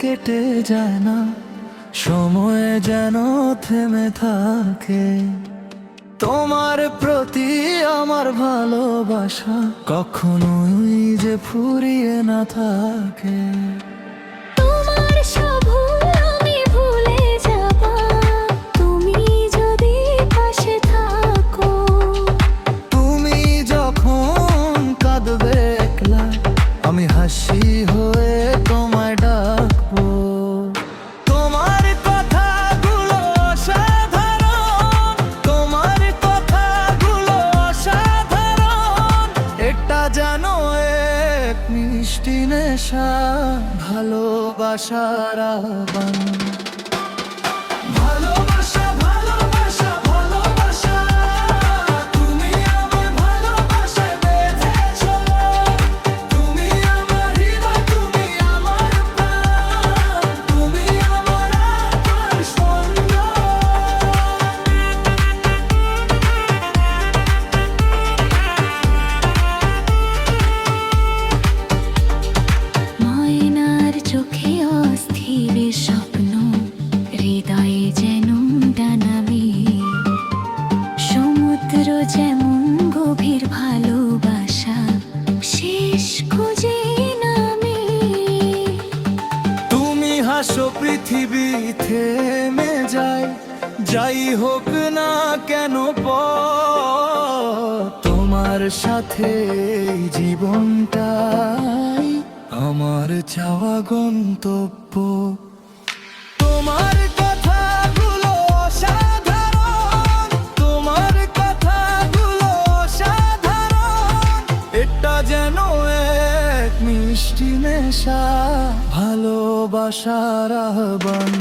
কেটে যায় না, সময় যেন থেমে থাকে। তোমার প্রতি আমার ভালোবাসা কখনোই যে ফুরিয়ে না থাকে। তোমার সব ভুল আমি ভুলে যাব, তুমি যদি পাশে থাকো। তুমি যখন কাঁদবে একলা, আমি হাসি হয়ে তোমায় ডাকবো। তোমার কথাগুলো অসাধারণ, তোমার কথাগুলো অসাধারণ। এটা যেন এক মিষ্টি নেশা, ভালোবাসার আহ্বান। ভালোবাসা ভালোবাসা ভালোবাসা, তুমি আমার ভালোবাসায় বেঁধেছো। তুমি আমার হৃদয়, তুমি আমার প্রাণ, তুমি আমার আত্মার স্পন্দন। ময়নার চোখে অস্থির স্বপ্ন, হৃদয়ে যেন ডানাবি। সমুদ্র যেমন গভীর ভালোবাসা, শেষ খুঁজে নামি। তুমি হাসো পৃথিবী থেমে যায়, যাই হোক না কেন পথ। তোমার সাথে এই জীবনটাই আমার চাওয়া গন্তব্য। তোমার কথাগুলো অসাধারণ, তোমার কথাগুলো অসাধারণ। এটা যেন এক মিষ্টি নেশা, ভালোবাসার আহ্বান।